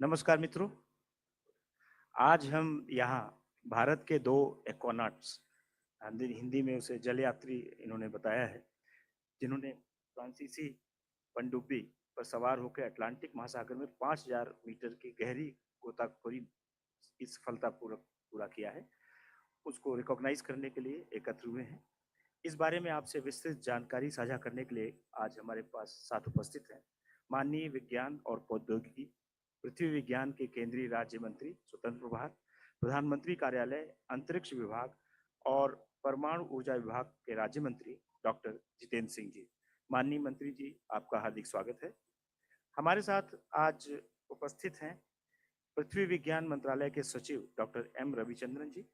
नमस्कार मित्रों, आज हम यहाँ भारत के दो एक्वानॉट्स, हिंदी में उसे जल यात्री इन्होंने बताया है, जिन्होंने फ्रांसीसी पनडुब्बी पर सवार होकर अटलांटिक महासागर में 5000 मीटर की गहरी गोताखोरी इस सफलतापूर्वक पूरा किया है, उसको रिकॉग्नाइज करने के लिए एकत्र हुए हैं। इस बारे में आपसे विस्तृत जानकारी साझा करने के लिए आज हमारे पास साथ उपस्थित हैं माननीय विज्ञान और प्रौद्योगिकी, पृथ्वी विज्ञान के केंद्रीय राज्य मंत्री स्वतंत्र प्रभार, प्रधानमंत्री कार्यालय, अंतरिक्ष विभाग और परमाणु ऊर्जा विभाग के राज्य मंत्री डॉक्टर जितेंद्र सिंह जी। माननीय मंत्री जी, आपका हार्दिक स्वागत है। हमारे साथ आज उपस्थित हैं पृथ्वी विज्ञान मंत्रालय के सचिव डॉक्टर एम रविचंद्रन जी,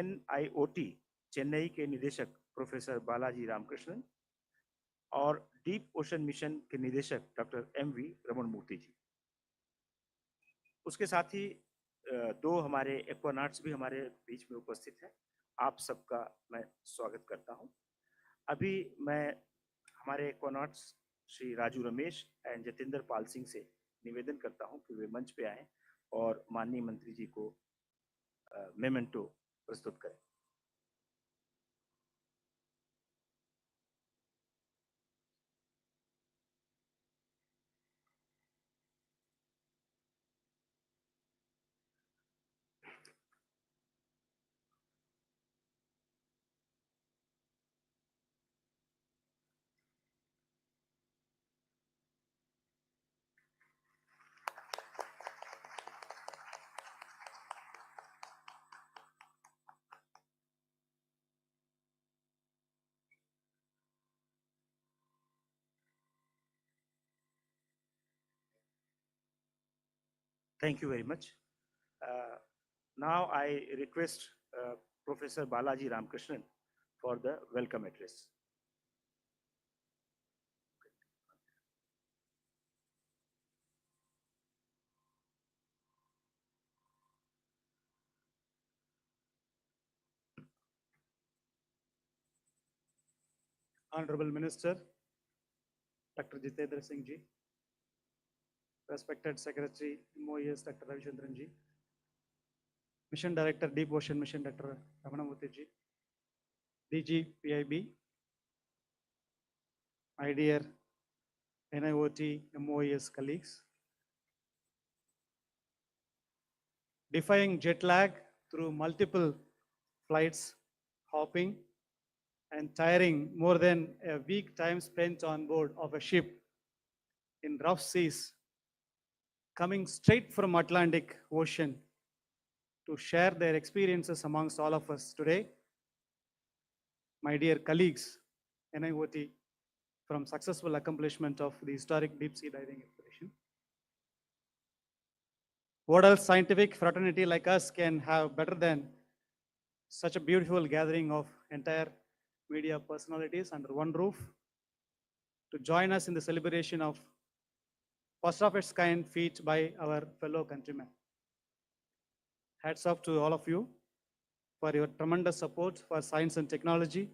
NIOT चेन्नई के निदेशक प्रोफेसर बालाजी रामकृष्णन और डीप ओशन मिशन के निदेशक डॉक्टर MV रमन मूर्ति जी। उसके साथ ही दो हमारे एक्वानॉट्स भी हमारे बीच में उपस्थित हैं। आप सबका मैं स्वागत करता हूं। अभी मैं हमारे एक्वानॉट्स श्री राजू रमेश एंड जितेंद्र पाल सिंह से निवेदन करता हूं कि वे मंच पे आएं और माननीय मंत्री जी को मेमेंटो प्रस्तुत करें। Thank you very much. Now I request Professor Balaji Ramakrishnan for the welcome address. Honorable Minister, Dr. Jitendra Singh ji, respected Secretary MOES Dr. Ravichandran ji, Mission Director Deep Ocean Mission Dr. Ramanamurthy ji, DG PIB, my dear NIOT MOES colleagues, defying jet lag through multiple flights, hopping and tiring more than a week time spent on board of a ship in rough seas, coming straight from Atlantic Ocean to share their experiences amongst all of us today. My dear colleagues, NIOT, from successful accomplishment of the historic deep sea diving expedition. What else scientific fraternity like us can have better than such a beautiful gathering of entire media personalities under one roof to join us in the celebration of first of its kind feat by our fellow countrymen. Hats off to all of you for your tremendous support for science and technology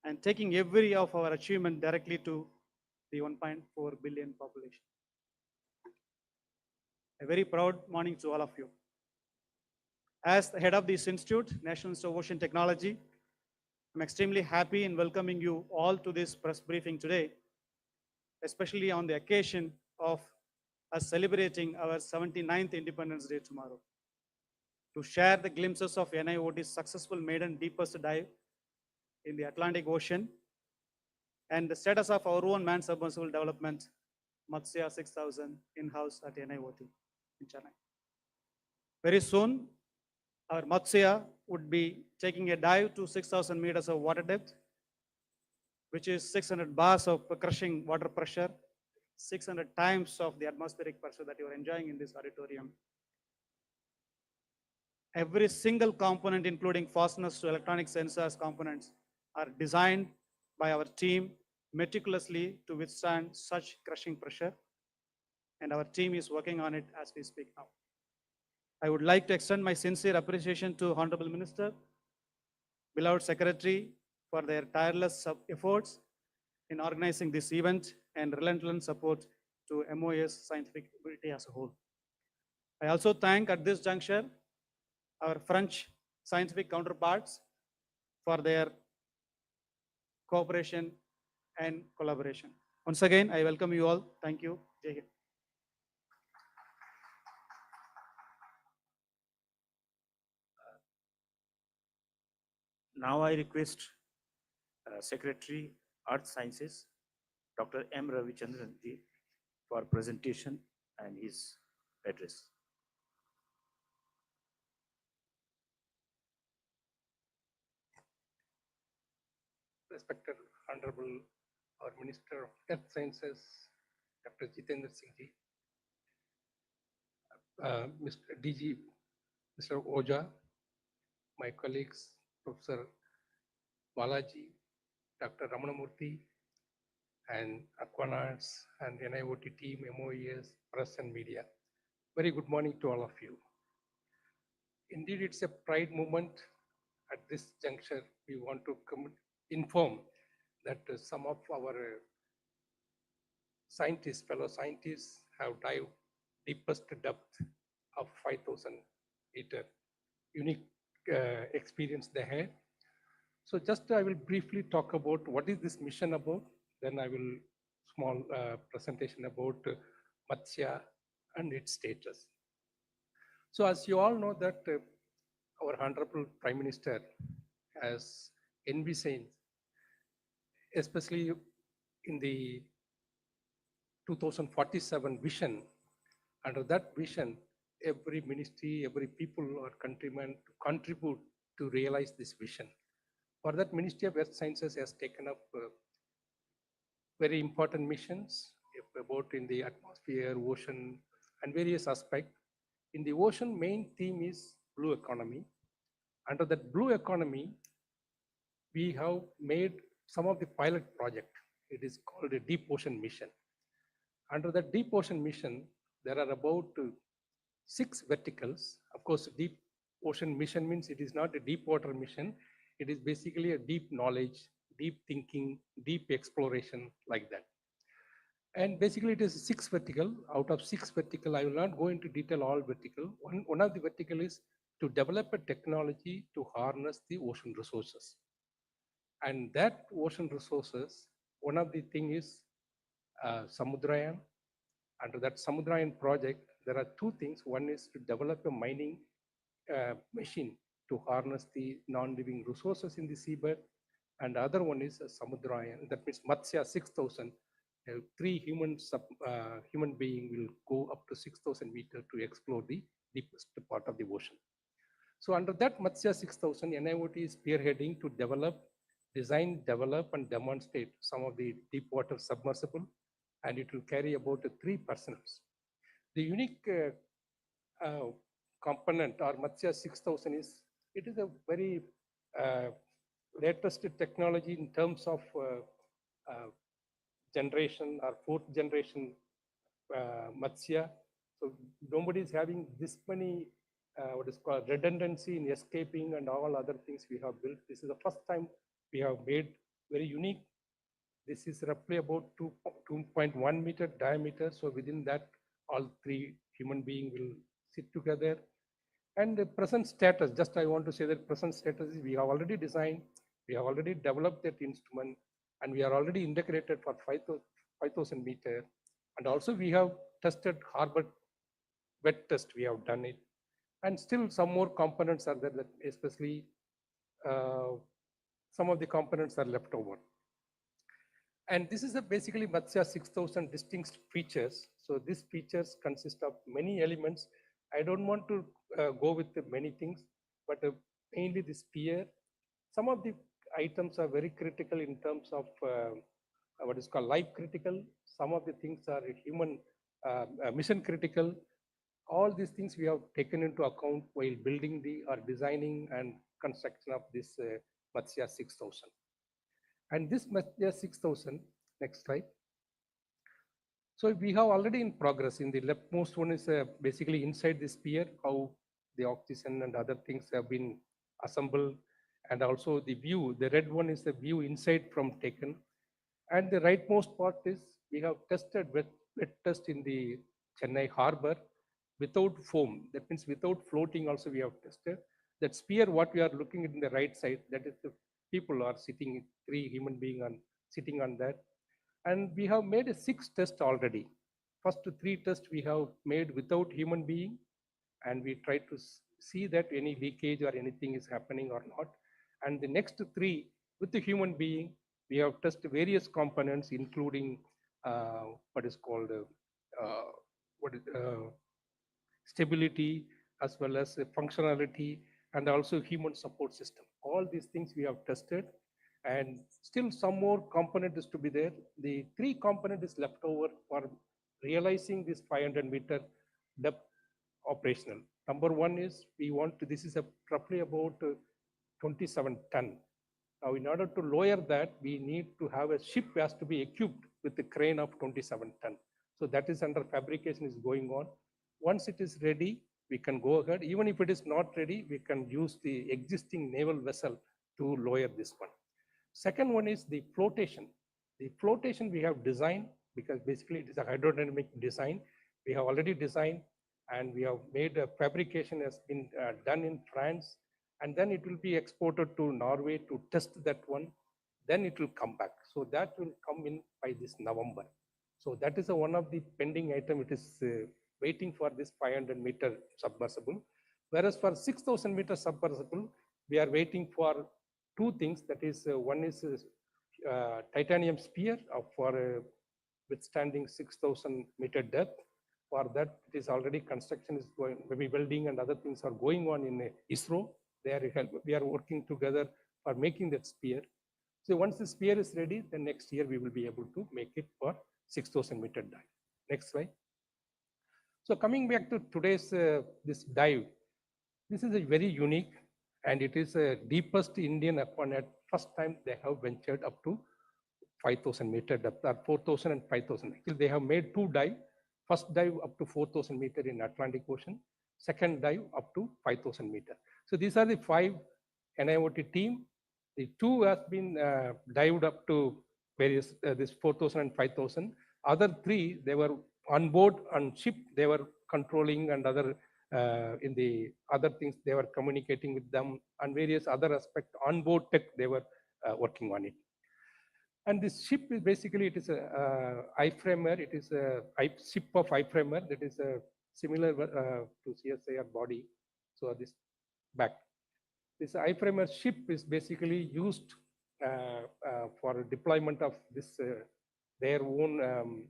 and taking every of our achievement directly to the 1.4 billion population. A very proud morning to all of you. As the head of this institute, National Institute of Ocean Technology, I'm extremely happy in welcoming you all to this press briefing today, especially on the occasion of us celebrating our 79th Independence Day tomorrow, to share the glimpses of NIOT's successful maiden deepest dive in the Atlantic Ocean and the status of our own manned submersible development, Matsya 6000 in-house at NIOT in Chennai. Very soon, our Matsya would be taking a dive to 6,000 meters of water depth, which is 600 bars of crushing water pressure, 600 times of the atmospheric pressure that you are enjoying in this auditorium. Every single component, including fasteners to electronic sensors components, are designed by our team meticulously to withstand such crushing pressure, and our team is working on it as we speak now. I would like to extend my sincere appreciation to Honorable Minister, beloved Secretary, for their tireless efforts in organizing this event and relentless support to MOES scientific community as a whole. I also thank at this juncture our French scientific counterparts for their cooperation and collaboration. Once again, I welcome you all. Thank you. Jai Hind. Now I request Secretary Earth Sciences, Dr. M. Ravichandran ji, for presentation and his address. Respected Honorable our Minister of Earth Sciences, Dr. Jitendra Singh ji, Mr. DG, Mr. Oja, my colleagues, Professor Balaji, Dr. Ramanamurthy, and Aquanauts and NIOT team, MOES, press and media. Very good morning to all of you. Indeed, it's a pride moment. At this juncture, we want to inform that some of our scientists, fellow scientists, have dived deepest depth of 5,000 meter. Unique experience they had. So just I will briefly talk about what is this mission about. Then I will small presentation about Matsya and its status. So as you all know that our Honorable Prime Minister has envisaged, especially in the 2047 vision. Under that vision, every ministry, every people or countryman to contribute to realize this vision. For that, Ministry of Earth Sciences has taken up very important missions about in the atmosphere, ocean, and various aspects. In the ocean, main theme is blue economy. Under that blue economy, we have made some of the pilot project. It is called a deep ocean mission. Under that deep ocean mission, there are about 6 verticals. Of course, deep ocean mission means it is not a deep water mission. It is basically a deep knowledge, deep thinking, deep exploration like that. And basically it is 6 vertical. Out of 6 vertical, I will not go into detail all vertical. One of the vertical is to develop a technology to harness the ocean resources. And that ocean resources, one of the thing is Samudrayan. Under that Samudrayan project, there are 2 things. One is to develop a mining machine to harness the non-living resources in the seabed. And the other one is Samudrayan, that means Matsya 6000. 3 human being will go up to 6,000 meters to explore the deepest part of the ocean. So under that Matsya 6000, NIOT is spearheading to develop, design, develop, and demonstrate some of the deep water submersible, and it will carry about 3 persons. The unique component or Matsya 6000 is, it is a very latest technology in terms of generation or 4th generation Matsya. So nobody is having this many what is called redundancy in escaping and all other things we have built. This is the first time we have made very unique. This is roughly about 2.1 meter diameter. So within that, all 3 human beings will sit together. And the present status, just I want to say that present status is we have already designed, we have already developed that instrument, and we are already integrated for 5,000 meter. And also we have tested harbor wet test, we have done it. And still some more components are there, that especially some of the components are left over. And this is basically Matsya 6000 distinct features. So these features consist of many elements. I don't want to go with many things, but mainly the spear. Some of the items are very critical in terms of what is called life critical. Some of the things are human mission critical. All these things we have taken into account while building the or designing and construction of this Matsya 6000. And this Matsya 6000, next slide. So we have already in progress. In the leftmost one is basically inside the spear, how the oxygen and other things have been assembled. And also the view, the red one is the view inside from taken. And the rightmost part is we have tested wet test in the Chennai harbor without foam. That means without floating also we have tested. That sphere, what we are looking at in the right side, that is the people are sitting, 3 human beings are sitting on that. And we have made a 6 test already. First 3 tests we have made without human being, and we try to see that any leakage or anything is happening or not. And the next 3 with the human being, we have tested various components, including what is called what is, stability, as well as functionality, and also human support system. All these things we have tested, and still some more component is to be there. The 3 component is left over for realizing this 500-meter depth operational. Number 1 is we want to, this is roughly about 27 ton. Now, in order to lower that, we need to have a ship has to be equipped with a crane of 27 ton. So that is under fabrication is going on. Once it is ready, we can go ahead. Even if it is not ready, we can use the existing naval vessel to lower this one. Second one is the flotation. The flotation we have designed, because basically it is a hydrodynamic design. We have already designed, and we have made a fabrication has been done in France, and then it will be exported to Norway to test that one. Then it will come back. So that will come in by this November. So that is one of the pending item. It is waiting for this 500-meter submersible. Whereas for 6,000-meter submersible, we are waiting for 2 things. That is, one is titanium sphere for withstanding 6,000-meter depth. For that, it is already construction is going, maybe welding and other things are going on in ISRO. We are working together for making that sphere. So once the sphere is ready, then next year we will be able to make it for 6,000-meter dive. Next slide. So coming back to today's this dive, this is a very unique, and it is a deepest Indian aquanaut. First time they have ventured up to 5,000-meter depth, or 4,000 and 5,000. Actually, they have made 2 dive. First dive up to 4,000 meter in Atlantic Ocean. Second dive up to 5,000 meter. So these are the 5 NIOT team. The 2 has been dived up to various this 4,000 and 5,000. Other 3 they were on board on ship. They were controlling and other in the other things they were communicating with them, and various other aspects on board tech they were working on it. And this ship is basically, it is a iframer. It is a ship of iframer that is similar to CSIR body. So this back. This iframer ship is basically used for deployment of this their own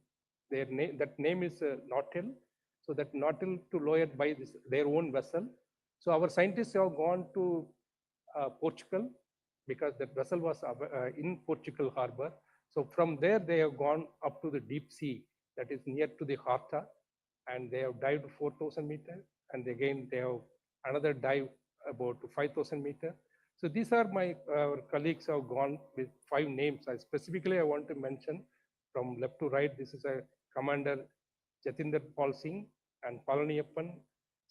their name. That name is Nautile. So that Nautile to lower by this their own vessel. So our scientists have gone to Portugal, because that vessel was in Portugal harbor. So from there, they have gone up to the deep sea, that is near to the Horta, and they have dived 4,000 meters. And again, they have another dive about 5,000 meters. So these are my colleagues have gone with 5 names. Specifically, I want to mention from left to right, this is a Commander Jitendra Singh and Palaniyappan,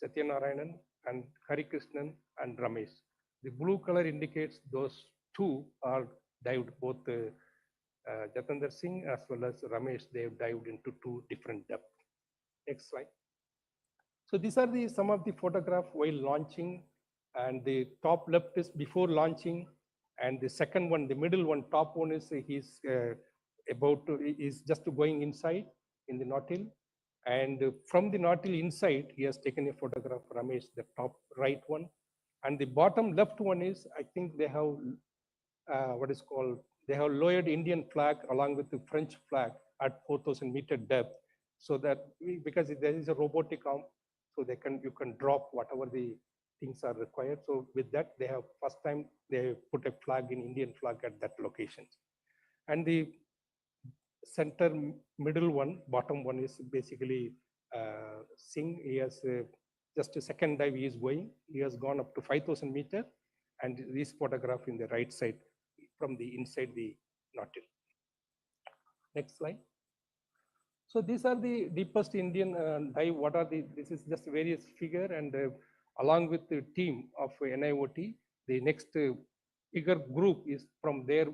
Satyanarayanan, and Hari Krishnan and Ramesh. The blue color indicates those 2 are dived, both Jitendra Singh as well as Ramesh. They have dived into 2 different depths. Next slide. So these are some of the photographs while launching, and the top left is before launching, and the second one, the middle one, top one is he's is just going inside in the Nautile, and from the Nautile inside he has taken a photograph. Ramesh, the top right one. And the bottom left one is, I think they have they have lowered Indian flag along with the French flag at 4,000-meter depth, so that because there is a robotic arm, so you can drop whatever the things are required. So with that, they have first time they put a flag in Indian flag at that location. And the center middle one, bottom one is basically Singh. He has just a second dive he is going. He has gone up to 5,000 meters, and this photograph in the right side from the inside the Nautile. Next slide. So these are the deepest Indian dive. What are this is just various figure, and along with the team of NIOT, the next bigger group is from their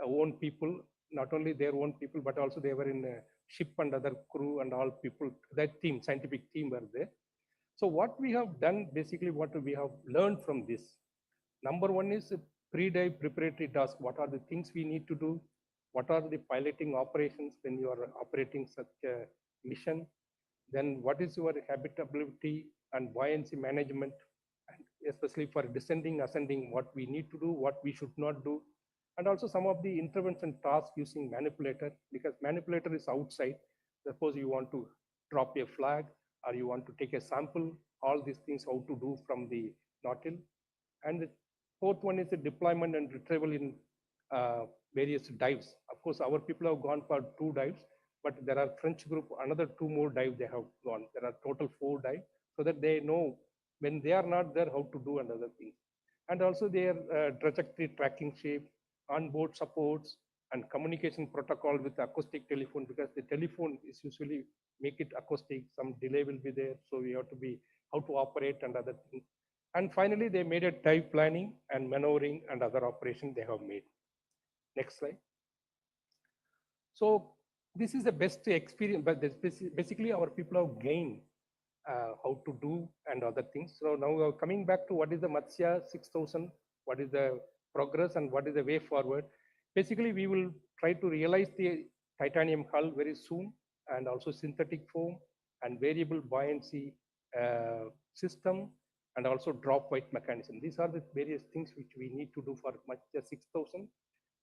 own people, not only their own people, but also they were in a ship and other crew and all people, that team, scientific team were there. So what we have done, basically what we have learned from this, number one is pre-dive preparatory task. What are the things we need to do? What are the piloting operations when you are operating such a mission? Then what is your habitability and buoyancy management, and especially for descending, ascending, what we need to do, what we should not do, and also some of the intervention tasks using manipulator, because manipulator is outside. Suppose you want to drop a flag or you want to take a sample, all these things how to do from the Nautile. And the fourth one is the deployment and retrieval in various dives. Of course, our people have gone for 2 dives, but there are French group, another 2 more dives they have gone. There are total 4 dives, so that they know when they are not there how to do another thing. And also their trajectory tracking shape, onboard supports, and communication protocol with acoustic telephone, because the telephone is usually make it acoustic, some delay will be there, so we have to be how to operate and other things. And finally, they made a dive planning and maneuvering and other operations they have made. Next slide. So this is the best experience, but basically our people have gained how to do and other things. So now we are coming back to what is the Matsya 6000, what is the progress and what is the way forward. Basically, we will try to realize the titanium hull very soon, and also synthetic foam and variable buoyancy system, and also drop weight mechanism. These are the various things which we need to do for Matsya 6000,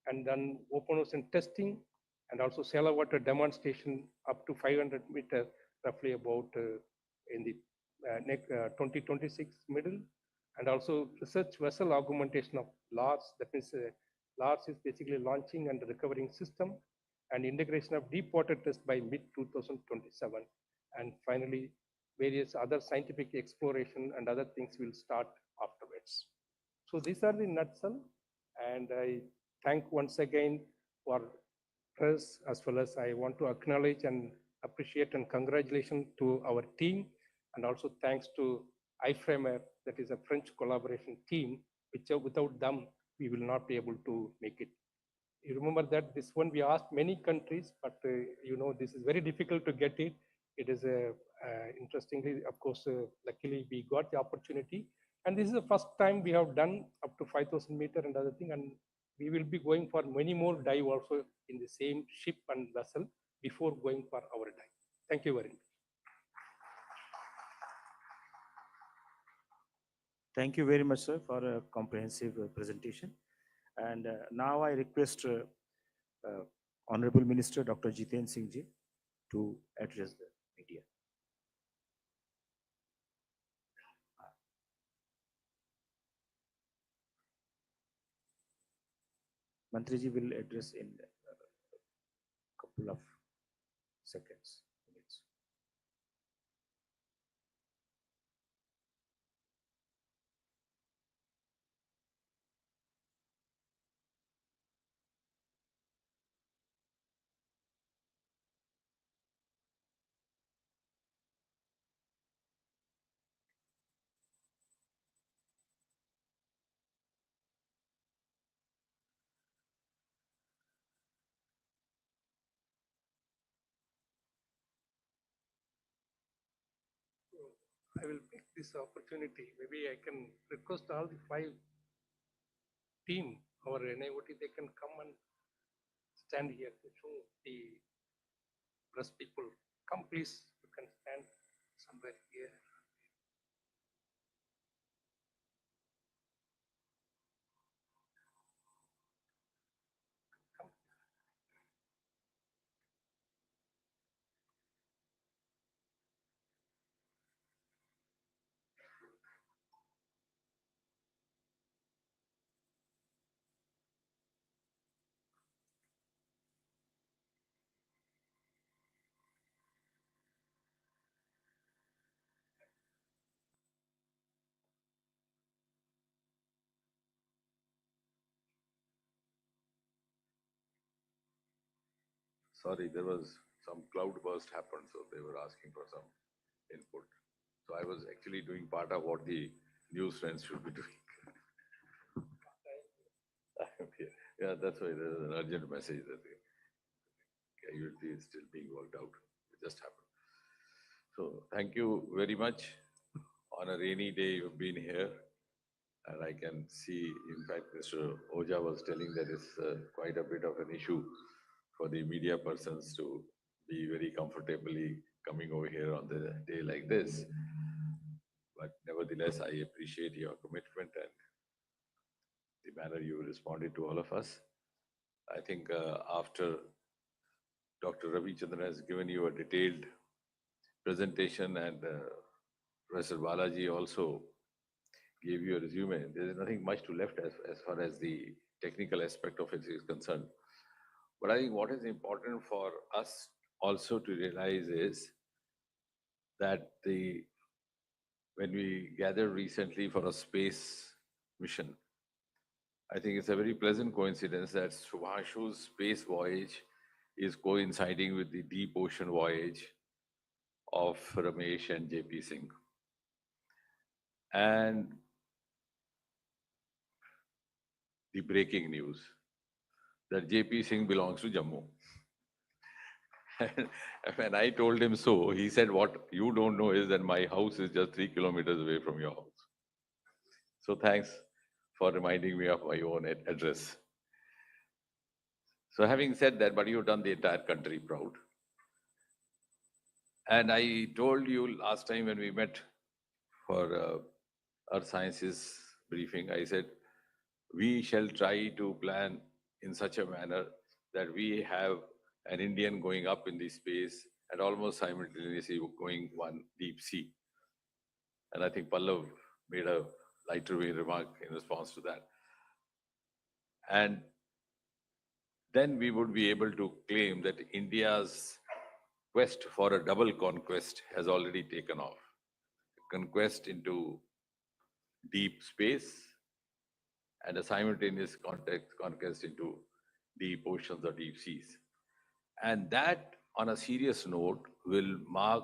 and then open ocean testing, and also shallow water demonstration up to 500 meters, roughly about in the 2026 middle, and also research vessel augmentation of LARS. That means LARS is basically launching and recovering system, and integration of deep water test by mid 2027. And finally, various other scientific exploration and other things will start afterwards. So these are the nutshell, and I thank once again for press, as well as I want to acknowledge and appreciate and congratulations to our team, and also thanks to iFramer, that is a French collaboration team, which without them, we will not be able to make it. You remember that this one we asked many countries, but you know, this is very difficult to get it. It is interestingly, of course, luckily we got the opportunity. And this is the first time we have done up to 5,000 meter and other thing. And we will be going for many more dive also in the same ship and vessel before going for our dive. Thank you very much. Thank you very much, sir, for a comprehensive presentation. And now I request Honorable Minister Dr. Jitendra Singh ji to address the media. Mantri ji will address in a couple of seconds, minutes. I will take this opportunity. Maybe I can request all the 5 team, our NIOT, they can come and stand here to show the press people. Come please, you can stand somewhere here. Come. Sorry, there was some cloud burst happened, so they were asking for some input. So I was actually doing part of what the news friends should be doing. Okay. Yeah, that's why there's an urgent message that the casualty is still being worked out. It just happened. So thank you very much. on a rainy day you've been here, and I can see, in fact, Mr. Oja was telling that it's quite a bit of an issue for the media persons to be very comfortably coming over here on the day like this. But nevertheless, I appreciate your commitment and the manner you responded to all of us. I think after Dr. Ravi Chandran has given you a detailed presentation and Professor Balaji also gave you a resume, there is nothing much to left as far as the technical aspect of it is concerned. But I think what is important for us also to realize is that when we gathered recently for a space mission, I think it's a very pleasant coincidence that Subhashu's space voyage is coinciding with the deep ocean voyage of Ramesh and JP Singh. And the breaking news that JP Singh belongs to Jammu. And when I told him so, he said, what you don't know is that my house is just 3 kilometers away from your house. So thanks for reminding me of my own address. So having said that, but you've done the entire country proud. And I told you last time when we met for Earth Sciences briefing, I said, we shall try to plan in such a manner that we have an Indian going up in the space and almost simultaneously going one deep sea. And I think Pallav made a lighter way remark in response to that. And then we would be able to claim that India's quest for a double conquest has already taken off. Conquest into deep space and a simultaneous conquest into deep oceans or deep seas. And that, on a serious note, will mark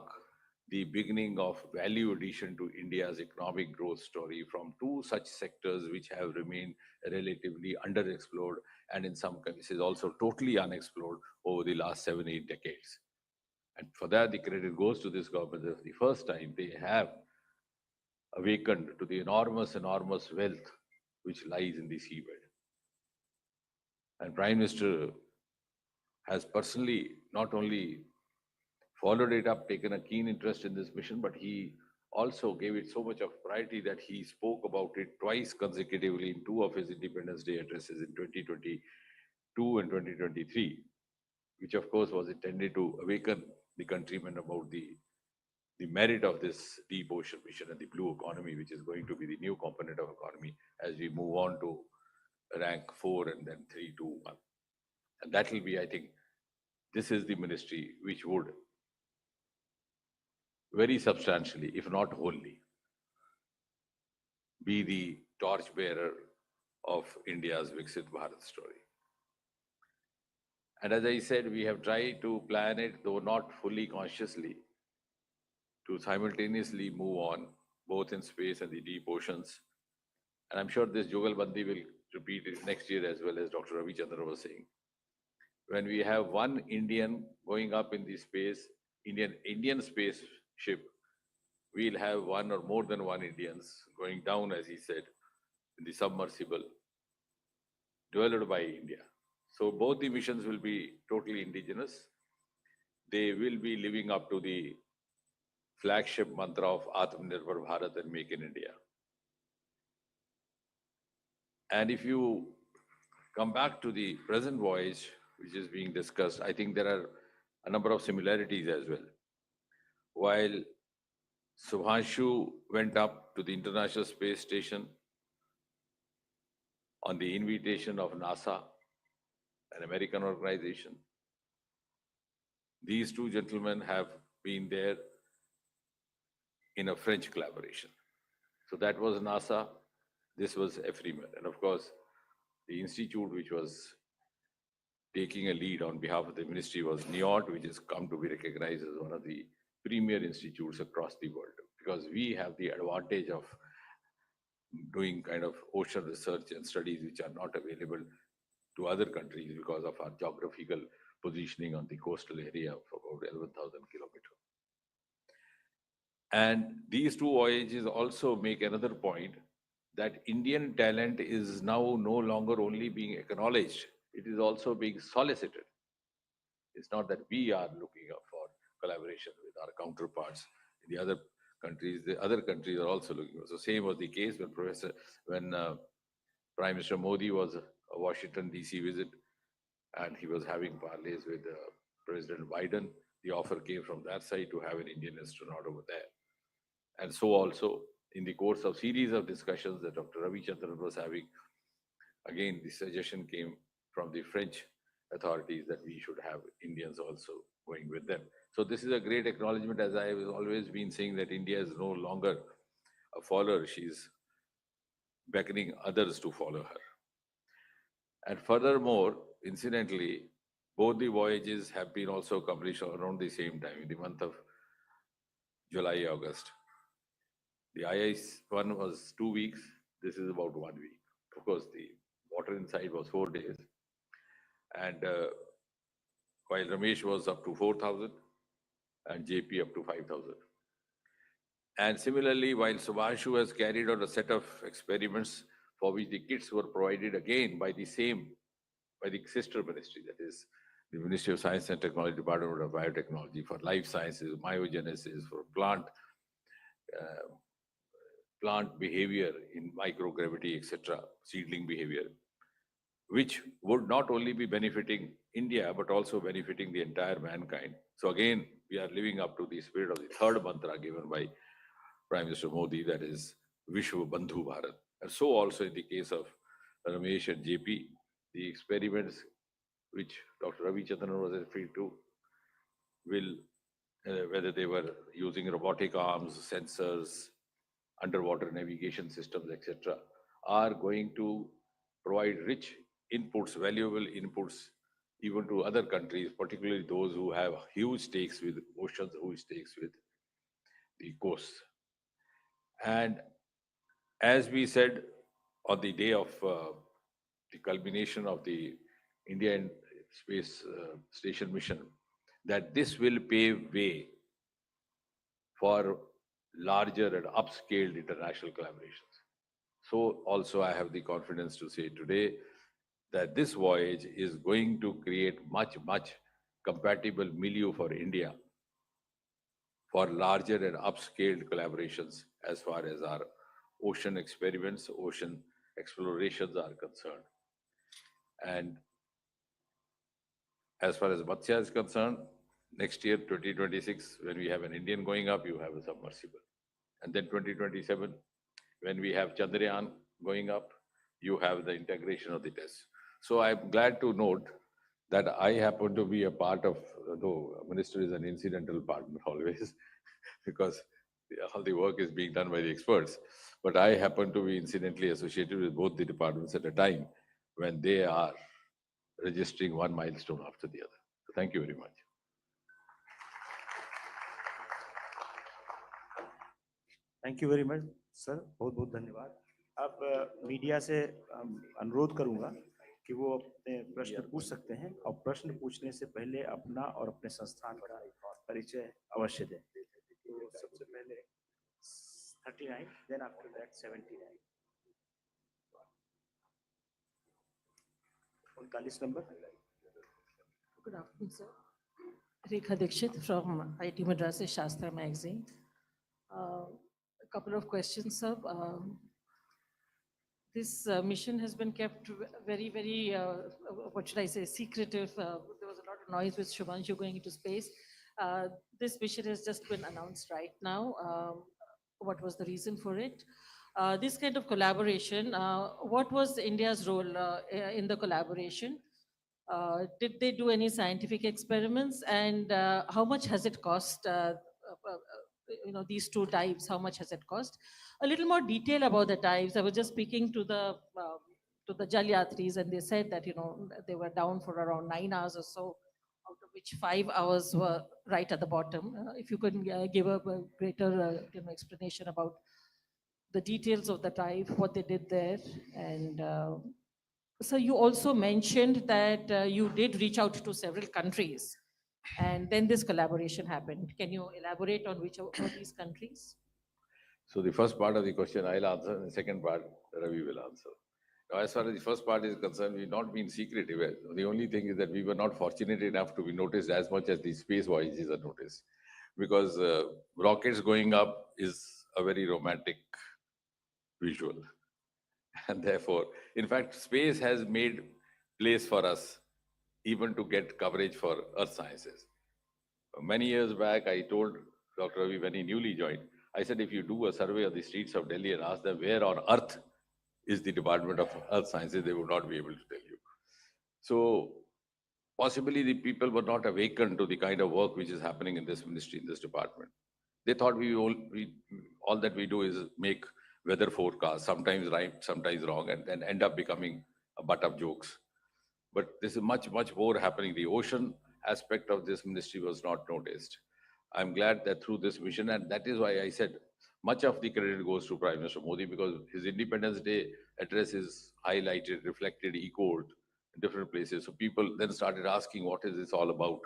the beginning of value addition to India's economic growth story from two such sectors which have remained relatively underexplored and in some cases also totally unexplored over the last 7-8 decades. And for that, the credit goes to this government. For the first time, they have awakened to the enormous wealth which lies in the seabed. And Prime Minister has personally not only followed it up, taken a keen interest in this mission, but he also gave it so much of priority that he spoke about it twice consecutively in two of his Independence Day addresses in 2022 and 2023, which of course was intended to awaken the countrymen about the merit of this deep ocean mission and the blue economy, which is going to be the new component of economy as we move on to rank 4 and then 3, 2, 1. And that will be, I think, this is the ministry which would very substantially, if not wholly, be the torchbearer of India's Viksit Bharat story. And as I said, we have tried to plan it, though not fully consciously, to simultaneously move on, both in space and the deep oceans. And I'm sure this Jugalbandi will repeat it next year as well, as Dr. Ravi Chandran was saying. When we have one Indian going up in the space, Indian spaceship, we'll have one or more than one Indians going down, as he said, in the submersible, developed by India. So both the missions will be totally indigenous. They will be living up to the flagship mantra of Atmanirbhar Bharat and Make in India. And if you come back to the present voyage, which is being discussed, I think there are a number of similarities as well. While Subhashu went up to the International Space Station on the invitation of NASA, an American organization, these two gentlemen have been there in a French collaboration. So that was NASA, this was EFRIMER. And of course, the institute which was taking a lead on behalf of the ministry was NIOT, which has come to be recognized as one of the premier institutes across the world, because we have the advantage of doing kind of ocean research and studies which are not available to other countries because of our geographical positioning on the coastal area of about 11,000 kilometers. And these two voyages also make another point that Indian talent is now no longer only being acknowledged, it is also being solicited. It's not that we are looking up for collaboration with our counterparts in the other countries. The other countries are also looking. So same was the case when Prime Minister Modi was a Washington DC visit, and he was having parleys with President Biden. The offer came from that side to have an Indian astronaut over there. And so also in the course of series of discussions that Dr. Ravi Chandran was having, again, the suggestion came from the French authorities that we should have Indians also going with them. So this is a great acknowledgement, as I have always been saying, that India is no longer a follower. She's beckoning others to follow her. And furthermore, incidentally, both the voyages have been also accomplished around the same time, in the month of July, August. The IIS one was 2 weeks. This is about 1 week. Of course, the water inside was 4 days. And while Ramesh was up to 4,000 and JP up to 5,000. And similarly, while Subhashu has carried out a set of experiments for which the kits were provided again by the sister ministry, that is the Ministry of Science and Technology, Department of Biotechnology, for life sciences, myogenesis, for plant behavior in microgravity, etc., seedling behavior, which would not only be benefiting India, but also benefiting the entire mankind. So again, we are living up to the spirit of the third mantra given by Prime Minister Modi, that is Vishwa Bandhu Bharat. And so also in the case of Ramesh and JP, the experiments which Dr. Ravi Chandran was referring to will, whether they were using robotic arms, sensors, underwater navigation systems, etc., are going to provide rich inputs, valuable inputs, even to other countries, particularly those who have huge stakes with oceans, huge stakes with the coasts. And as we said on the day of the culmination of the Indian Space Station mission, that this will pave way for larger and upscaled international collaborations. So also I have the confidence to say today that this voyage is going to create much compatible milieu for India for larger and upscaled collaborations as far as our ocean experiments, ocean explorations are concerned. And as far as Matsya is concerned, next year, 2026, when we have an Indian going up, you have a submersible. And then 2027, when we have Chandrayaan going up, you have the integration of the tests. So I'm glad to note that I happen to be a part of, though Minister is an incidental partner always, because all the work is being done by the experts. But I happen to be incidentally associated with both the departments at a time when they are registering one milestone after the other. So thank you very much. Thank you very much sir, बहुत बहुत धन्यवाद। अब media से अनुरोध करूंगा कि वो अपने प्रश्न पूछ सकते हैं, और प्रश्न पूछने से पहले अपना और अपने संस्थान का परिचय अवश्य दें। तो सबसे पहले 39, then after that 79. 39 number. Good afternoon, sir. Rekha Dikshit from IT Madras Shastra magazine. A couple of questions, sir. This mission has been kept very, what should I say, secretive. There was a lot of noise with Shubhanshu going into space. This mission has just been announced right now. What was the reason for it? This kind of collaboration, what was India's role in the collaboration? Did they do any scientific experiments, and how much has it cost? These two dives, how much has it cost? A little more detail about the dives. I was just speaking to the Jalyatris, and they said that they were down for around 9 hours or so, out of which 5 hours were right at the bottom. If you could give a greater explanation about the details of the dive, what they did there. And so you also mentioned that you did reach out to several countries And then this collaboration happened. Can you elaborate on which of these countries? So the first part of the question I'll answer, and the second part Ravi will answer. Now, as far as the first part is concerned, we've not been secretive. The only thing is that we were not fortunate enough to be noticed as much as the space voyages are noticed, because rockets going up is a very romantic visual, and therefore, in fact, space has made place for us even to get coverage for Earth sciences. Many years back, I told Dr. Ravi when he newly joined, I said, if you do a survey of the streets of Delhi and ask them where on earth is the Department of Earth Sciences, they would not be able to tell you. So possibly the people were not awakened to the kind of work which is happening in this ministry, in this department. They thought all that we do is make weather forecasts, sometimes right, sometimes wrong, and then end up becoming a butt of jokes. But this is much, much more happening. The ocean aspect of this ministry was not noticed. I'm glad that through this mission, and that is why I said much of the credit goes to Prime Minister Modi, because his Independence Day address is highlighted, reflected, echoed in different places. So people then started asking, what is this all about,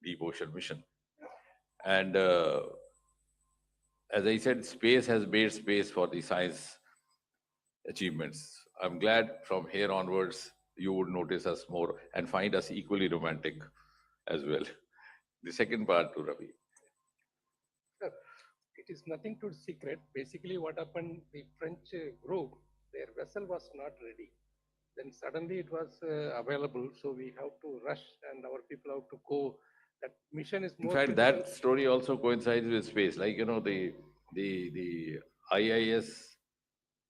Deep Ocean Mission? And as I said, space has made space for the science achievements. I'm glad from here onwards, you would notice us more and find us equally romantic as well. The second part to Ravi. Sir, it is nothing to secret. Basically, what happened, the French group, their vessel was not ready. Then suddenly it was available, so we have to rush and our people have to go. That mission is In more fact, critical. that story also coincides with space. Like, the IIS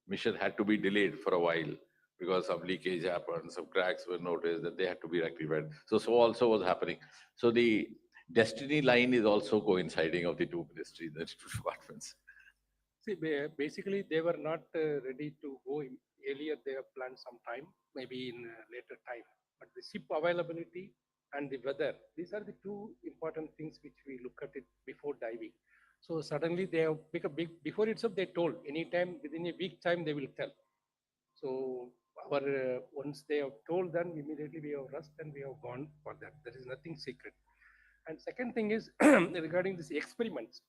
mission had to be delayed for a while because some leakage happened, some cracks were noticed, that they had to be rectified. So also was happening. So the destiny line is also coinciding of the two ministries, the two departments. See, basically, they were not ready to go earlier. They have planned some time, maybe in later time. But the ship availability and the weather, these are the two important things which we look at it before diving. So suddenly they have before itself they told anytime within a week time they will tell. So our once they have told, then immediately we have rushed and we have gone for that. There is nothing secret. And second thing is regarding these experiments.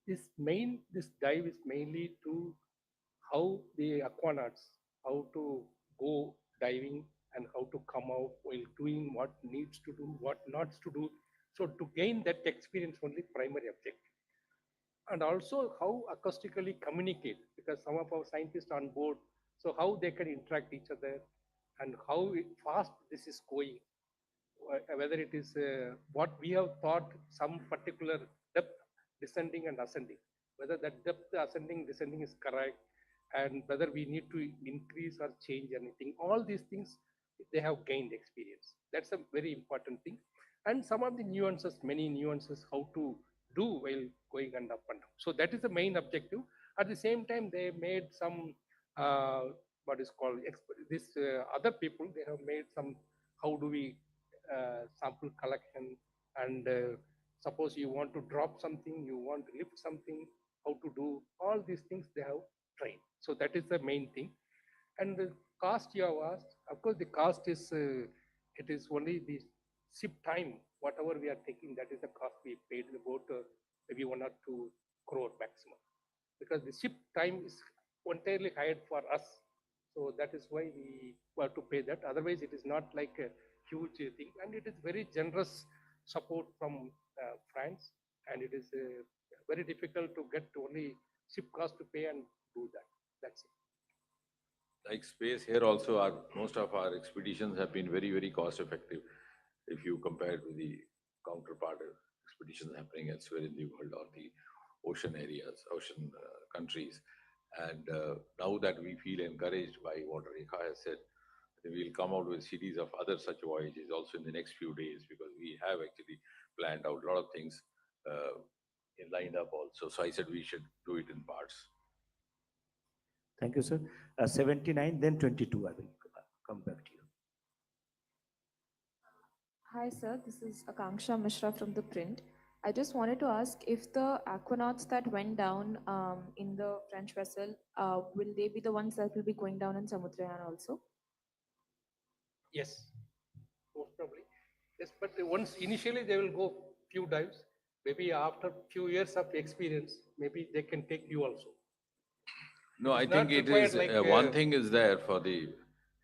This dive is mainly to how the aquanauts, how to go diving and how to come out while doing what needs to do, what not to do. So to gain that experience only primary objective. And also how acoustically communicate, because some of our scientists on board, so how they can interact each other and how fast this is going, whether it is what we have thought some particular depth descending and ascending, whether that depth ascending descending is correct, and whether we need to increase or change anything. All these things they have gained experience. That's a very important thing. And some of the nuances, many nuances, how to do while going and up and down. So that is the main objective. At the same time, they made some what is called this other people. They have made some how do we sample collection, and suppose you want to drop something, you want to lift something, how to do all these things they have trained. So that is the main thing. And the cost you have asked, of course, the cost is it is only the ship time, whatever we are taking, that is the cost we paid about maybe 1 or 2 crore maximum, because the ship time is entirely hired for us. So that is why we have to pay that. Otherwise, it is not like a huge thing, and it is very generous support from France, and it is very difficult to get only ship cost to pay and do that. That's it. Like space, here also most of our expeditions have been very, very cost effective if you compare it with the counterpart expeditions happening elsewhere in the world or the ocean areas, ocean countries. And now that we feel encouraged by what Rekha has said, we'll come out with series of other such voyages also in the next few days, because we have actually planned out a lot of things lined up also. So I said we should do it in parts. Thank you, sir. 79, then 22. I will come back to you. Hi, sir. This is Akanksha Mishra from the Print. I just wanted to ask if the aquanauts that went down in the French vessel, will they be the ones that will be going down in Samudrayan also? Yes, most probably. Yes, but once initially they will go few dives. Maybe after few years of experience, maybe they can take you also. No, I It's think not it required is, like, one thing is there for the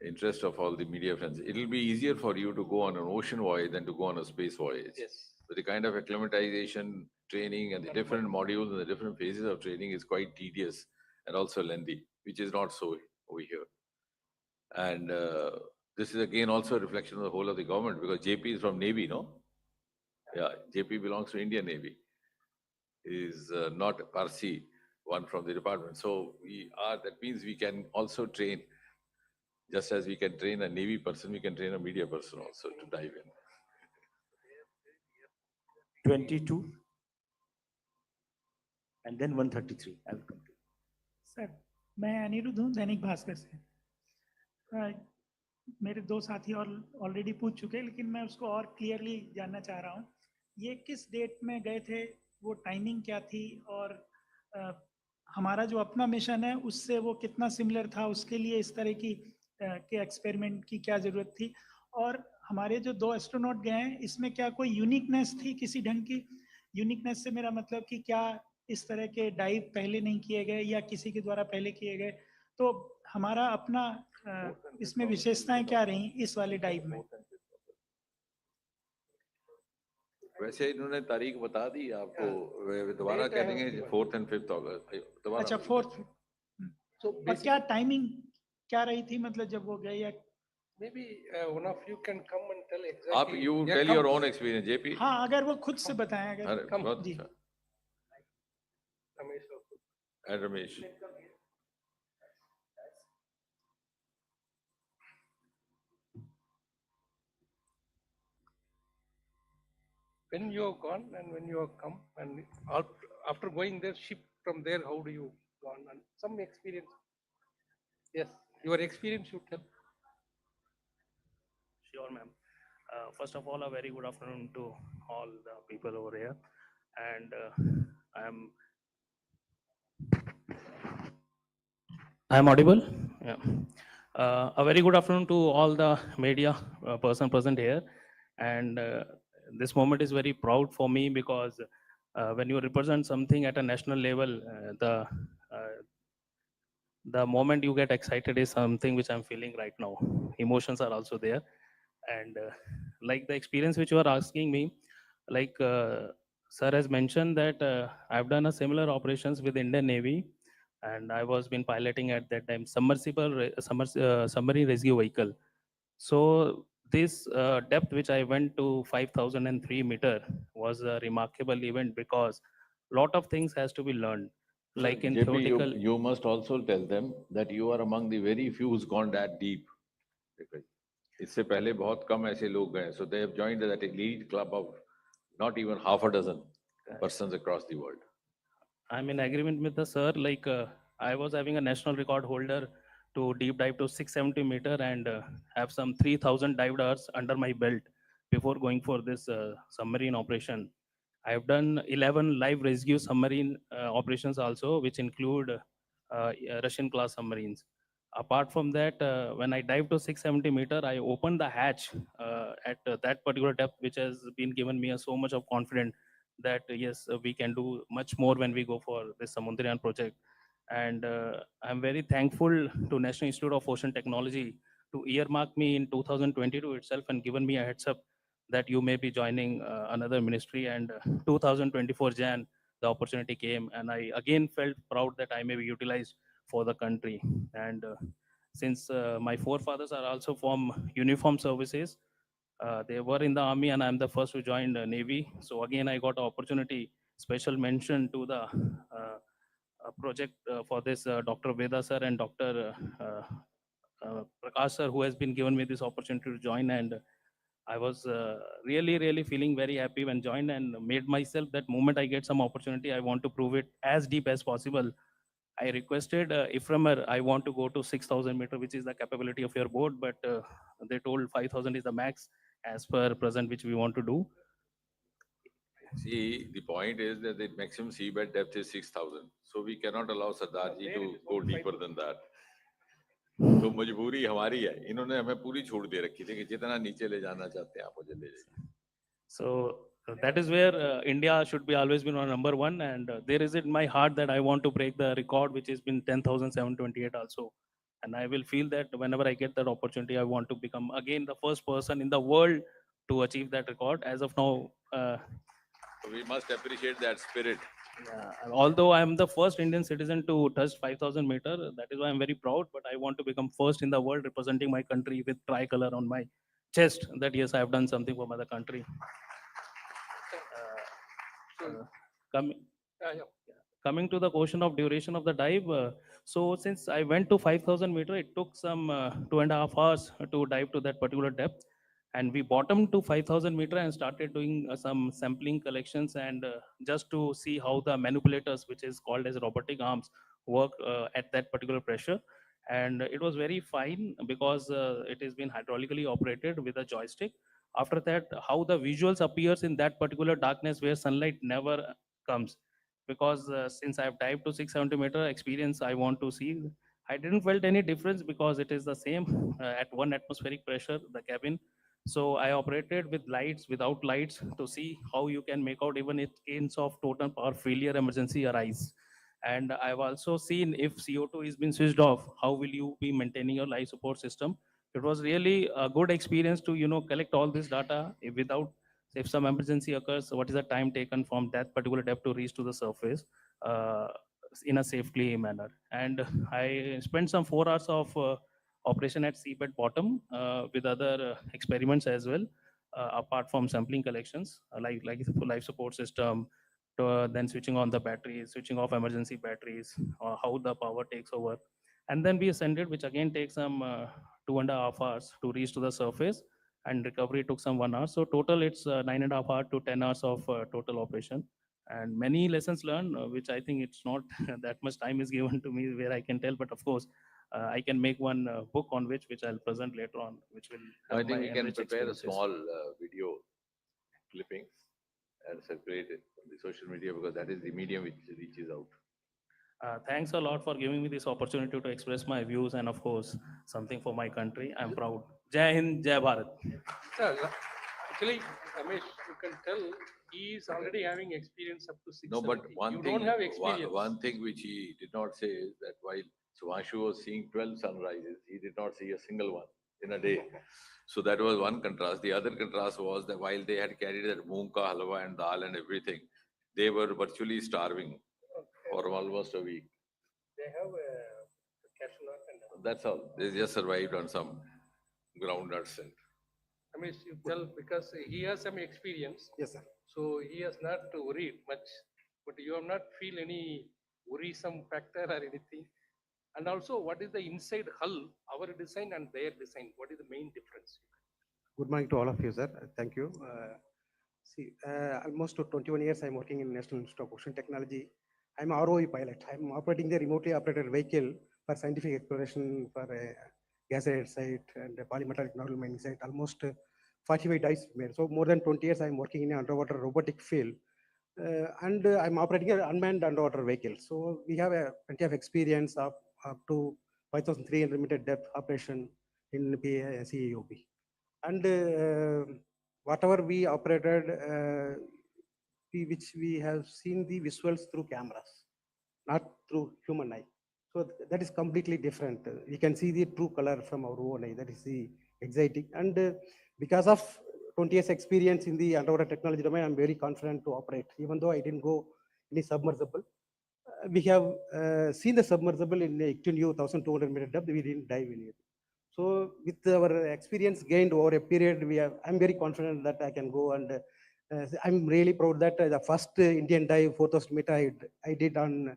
interest of all the media friends. It'll be easier for you to go on an ocean voyage than to go on a space voyage. Yes. But the kind of acclimatization training and the different modules and the different phases of training is quite tedious and also lengthy, which is not so over here. And this is again also a reflection of the whole of the government, because JP is from Navy, no? Yeah, JP belongs to Indian Navy. Is not a Parsi, one from the department. So that means we can also train, just as we can train a Navy person, we can train a media person also to dive in. 22 and then 133. I will come to you. Sir मैं अनिरुद्ध हूँ दैनिक भास्कर से। मेरे दो साथी और already पूछ चुके हैं, लेकिन मैं उसको और क्लियरली जानना चाह रहा हूँ। ये किस डेट में गए थे, वो टाइमिंग क्या थी, और हमारा जो अपना मिशन है उससे वो कितना सिमिलर था, उसके लिए इस तरह की के एक्सपेरिमेंट की क्या ज़रूरत थी, और हमारे जो दो एस्ट्रोनॉट गए हैं इसमें क्या कोई यूनिकनेस थी, किसी ढंग की यूनिकनेस से मेरा मतलब कि क्या इस तरह के डाइव पहले नहीं किए गए या किसी के द्वारा पहले किए गए, तो हमारा अपना इसमें विशेषताएं क्या रही इस वाले डाइव में। वैसे इन्होंने तारीख बता दी आपको, दोबारा कह देंगे 4th and 5th अगस्त। अच्छा 4th। और क्या टाइमिंग क्या रही थी, मतलब जब वो गए, या maybe one of you can come and tell exactly. आप you tell your own experience, JP. हाँ, अगर वो खुद से बताएं, अगर come ji. Ramesh also. And Ramesh. When you have gone and when you have come, and after going there, ship from there, how do you gone, and some experience? Yes, your experience you tell. Sure, ma'am. First of all, a very good afternoon to all the people over here. And I'm audible? Yeah. A very good afternoon to all the media person present here. And this moment is very proud for me, because when you represent something at a national level, the moment you get excited is something which I'm feeling right now. Emotions are also there. And like the experience which you are asking me, like sir has mentioned that I've done a similar operations with Indian Navy, and I was been piloting at that time submersible submarine rescue vehicle. So this depth which I went to 5,003 meter was a remarkable event, because lot of things has to be learned. Like in JP, theoretical, you must also tell them that you are among the very few who's gone that deep. इससे पहले बहुत कम ऐसे लोग गए, so they have joined that elite club of not even half a dozen persons across the world. I'm in agreement with the sir. Like I was having a national record holder to deep dive to 670 meter and have some 3,000 dive hours under my belt before going for this submarine operation. I've done 11 live rescue submarine operations also, which include Russian class submarines. Apart from that, when I dived to 670 meter, I opened the hatch at that particular depth, which has been given me so much of confidence that yes, we can do much more when we go for this Samudriyan project. And I'm very thankful to National Institute of Ocean Technology to earmark me in 2022 itself and given me a heads up that you may be joining another ministry. And 2024 Jan, the opportunity came, and I again felt proud that I may be utilized for the country. And since my forefathers are also from uniform services, they were in the army, and I'm the first to join the Navy. So again, I got an opportunity, special mention to the project for this Dr. Veda sir and Dr. Prakash sir, who has been given me this opportunity to join. And I was really feeling very happy when joined, and made myself that moment I get some opportunity, I want to prove it as deep as possible. I requested Iframer, I want to go to 6,000 meter, which is the capability of your boat, but they told 5,000 is the max as per present, which we want to do. See, the point is that the maximum seabed depth is 6,000. So we cannot allow Sardar ji to go deeper than that. तो मजबूरी हमारी है, इन्होंने हमें पूरी छूट दे रखी थी कि जितना नीचे ले जाना चाहते हैं आप मुझे ले जाइए। So that is where India should be always been on number one. And there is in my heart that I want to break the record, which has been 10,728 also. And I will feel that whenever I get that opportunity, I want to become again the first person in the world to achieve that record. As of now, We must appreciate that spirit. yeah, although I am the first Indian citizen to touch 5,000 meter, that is why I'm very proud. But I want to become first in the world representing my country with tricolor on my chest. That yes, I have done something for my country. So, Coming yeah. coming to the question of duration of the dive, so since I went to 5,000 meter, it took some 2.5 hours to dive to that particular depth, and we bottomed to 5,000 meter and started doing some sampling collections and just to see how the manipulators, which is called as robotic arms, work at that particular pressure. And it was very fine because it has been hydraulically operated with a joystick. After that, how the visuals appears in that particular darkness where sunlight never comes, because since I've dived to 670 meter experience, I want to see. I didn't felt any difference because it is the same at 1 atmospheric pressure, the cabin. So I operated with lights, without lights, to see how you can make out even if case of total power failure emergency arise. And I've also seen if CO2 is being switched off, how will you be maintaining your life support system? It was really a good experience to collect all this data without, if some emergency occurs, what is the time taken from that particular depth to reach to the surface uh, in a safely manner. And I spent some 4 hours of operation at seabed bottom with other experiments as well, apart from sampling collections, like life support system, to, then switching on the batteries, switching off emergency batteries, how the power takes over. And then we ascended, which again takes some 2.5 hours to reach to the surface, and recovery took some 1 hour. So total, it's 9.5 hours to 10 hours of total operation, and many lessons learned, which I think it's not that much time is given to me where I can tell. But of course, I can make one book on which I'll present later on, which will I have think my we can enriched prepare a experiences. small video clippings and circulate it on the social media, because that is the medium which reaches out. Thanks a lot for giving me this opportunity to express my views and, of course, something for my country. I'm proud. Jai Hind, Jai Bharat. Sir, actually, Ramesh, you can tell he is already having experience up to 670. No, but You don't have experience. one thing which he did not say is that while Suvanshu was seeing 12 sunrises, he did not see a single one in a day. So that was one contrast. The other contrast was that while they had carried that moong ka halwa and dal and everything, they were virtually starving for almost a week. They have a cashew nut and That's all. They just survived on some groundnuts. And Ramesh, you tell because he has some experience. Yes, sir. So he has not worried much, but you have not feel any worrisome factor or anything. And also, what is the inside hull, our design and their design? What is the main difference? Good morning to all of you, sir. Thank you. Almost 21 years I'm working in National Institute of Ocean Technology. I'm a ROE pilot. I'm operating the remotely operated vehicle for scientific exploration for a gas-added site and a polymetallic novel mining site. Almost 45 dives made. So more than 20 years I'm working in an underwater robotic field. And I'm operating an unmanned underwater vehicle. So we have a plenty of experience of up to 5,300 meter depth operation in CAOB. And whatever we operated, which we have seen the visuals through cameras, not through human eye. So that is completely different. We can see the true color from our own eye. That is the exciting. And because of 20 years experience in the underwater technology domain, I'm very confident to operate. Even though I didn't go any submersible, we have seen the submersible in Ictun 1,200 meter depth. We didn't dive in it. So with our experience gained over a period, I'm very confident that I can go, and I'm really proud that the first Indian dive 4,000 meter I did on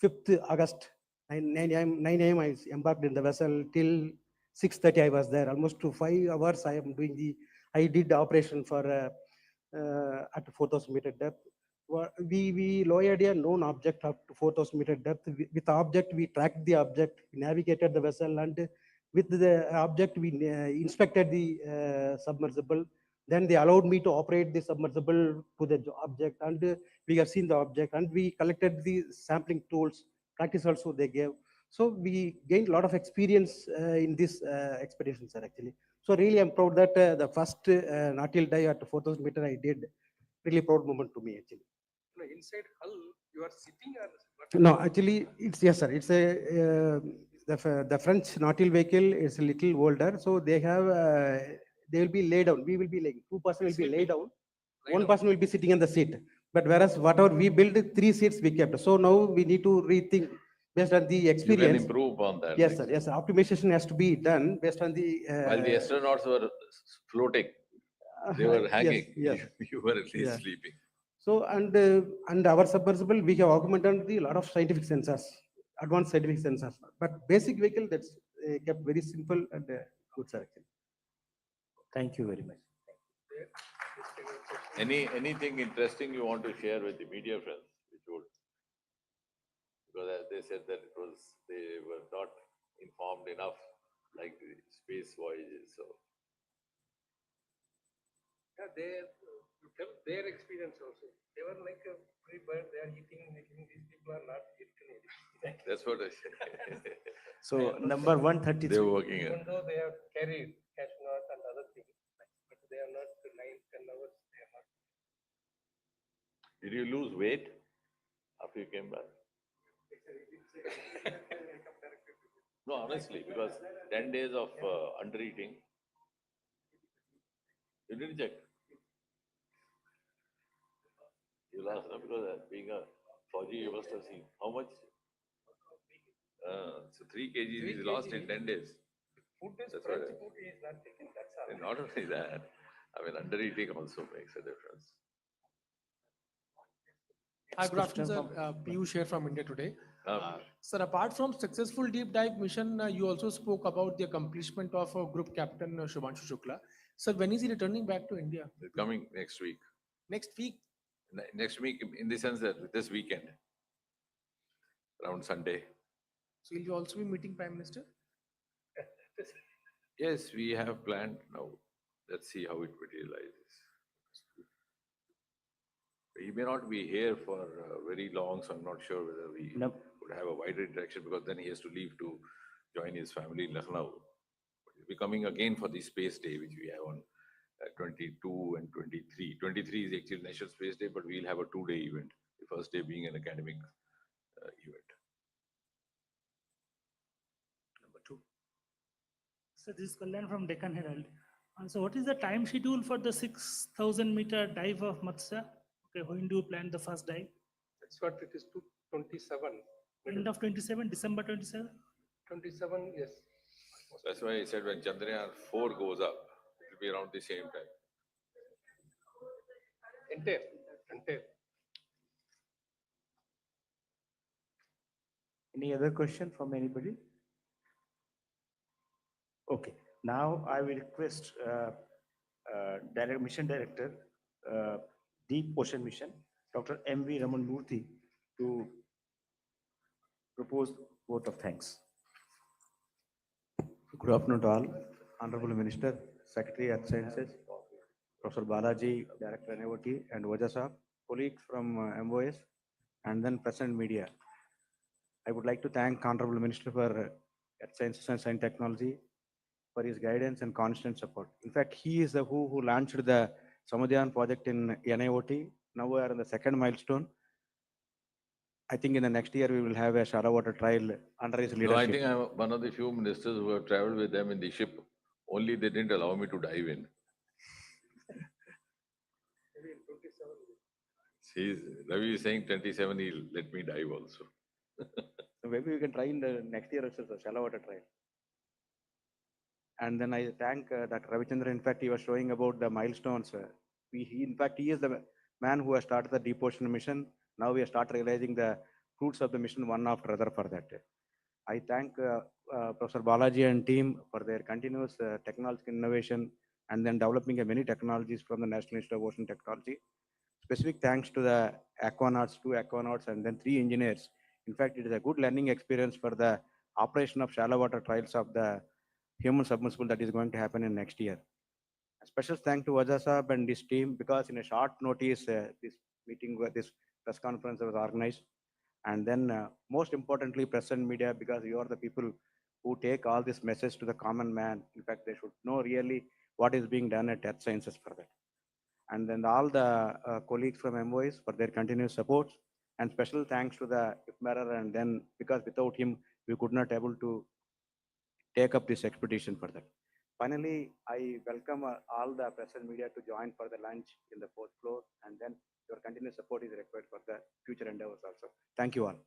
5th August. 9 a.m. I embarked in the vessel till 6:30 I was there. Almost to 5 hours I did the operation for at 4,000 meter depth. We lowered a known object up to 4,000 meter depth. With the object, we tracked the object, we navigated the vessel, and with the object, we inspected the submersible. Then they allowed me to operate the submersible to the object, and we have seen the object, and we collected the sampling tools, practice also they gave. So we gained a lot of experience in this expedition, sir, actually. So really, I'm proud that the first Nautile dive at 4,000 meter I did. Really proud moment to me actually. No, inside hull, you are sitting or what? No, actually, it's yes, sir. It's a the French Nautile vehicle is a little older, so they have they will be laid down. We will be like 2 person will be laid down, one person will be sitting in the seat. But whereas whatever we built, 3 seats we kept. So now we need to rethink based on the You can experience. improve on that. Yes, sir. Yes, sir. Optimization has to be done based on the. While the astronauts were floating, they were hanging. Yes, yes. You were at least Yeah. sleeping. So and our submersible, we have augmented the lot of scientific sensors, advanced scientific sensors. But basic vehicle that's kept very simple and good, sir. Actually. Thank you very much. Anything interesting you want to share with the media friends? Which would, because as they said that they were not informed enough, like the space voyages. So Yeah, you tell their experience also. They were like a free bird, they are eating. These people are not eating anything. that's what I said. So number They 133. were working Even on. though they have carried astronauts and other things, but they are not 9-10 hours. They are not. Did you lose weight after you came back? No, honestly, because 10 days of under eating, you didn't check. You lost, no? Because being a Fauji, you must have seen how much. So 3 kgs is lost in 10 days. Food is That's French right. food is not taken. That's all. And not only that, I mean, under eating also makes a difference. Hi, good afternoon, sir. Question Piyush here from India Today. Now, Sir, apart from successful deep dive mission, you also spoke about the accomplishment of Group Captain Shubhanshu Shukla. Sir, when is he returning back to India? coming next week. Next week? Next week, in the sense that this weekend, around Sunday. So will you also be meeting Prime Minister? Yes, we have planned now. Let's see how it materializes. He may not be here for very long, so I'm not sure whether we No. would have a wider interaction, because then he has to leave to join his family in Lucknow. He'll be coming again for the Space Day, which we have on 22 and 23. 23 is actually National Space Day, but we'll have a 2-day event. The first day being an academic event. Number 2. So this is Kalyan from Deccan Herald. So what is the time schedule for the 6,000 meter dive of Matsya? Okay, when do you plan the first dive? That's what it is. 27. End of 27, December 27? 27, yes. That's why I said when Chandrayaan 4 goes up, it will be around the same time. Entire. Any other question from anybody? Okay, now I will request Mission Director, Deep Ocean Mission, Dr. M.V. Raman Murthy, to propose vote of thanks. Good afternoon to all. Honorable Minister, Secretary Earth Sciences, Professor Balaji, Director NIOT, and Vajasa, colleagues from MOS, and then present media. I would like to thank Honorable Minister for Earth Sciences and Science Technology for his guidance and constant support. In fact, he is the who launched the Samadhyan project in NIOT. Now we are in the second milestone. I think in the next year we will have a shallow water trial under his leadership. No, I think I'm one of the few ministers who have traveled with them in the ship. Only they didn't allow me to dive in. Ravi is saying 27, he'll let me dive also. So maybe we can try in the next year also, the shallow water trial. And then I thank Dr. Ravichandra. In fact, he was showing about the milestones. In fact, he is the man who has started the deep ocean mission. Now we have started realizing the fruits of the mission one after other for that. I thank Professor Balaji and team for their continuous technological innovation and then developing many technologies from the National Institute of Ocean Technology. Specific thanks to the Aquanauts, 2 Aquanauts, and then 3 engineers. In fact, it is a good learning experience for the operation of shallow water trials of the human submersible that is going to happen in next year. A special thank to Vajra Saab and his team, because in a short notice, this meeting, this press conference was organized. And then most importantly, press and media, because you are the people who take all this message to the common man. In fact, they should know really what is being done at Earth Sciences for that. And then all the colleagues from MOIs for their continuous support. And special thanks to the IFMERR, and then because without him, we could not able to take up this expedition for that. Finally, I welcome all the press and media to join for the lunch in the fourth floor, and then your continuous support is required for the future endeavors also. Thank you all.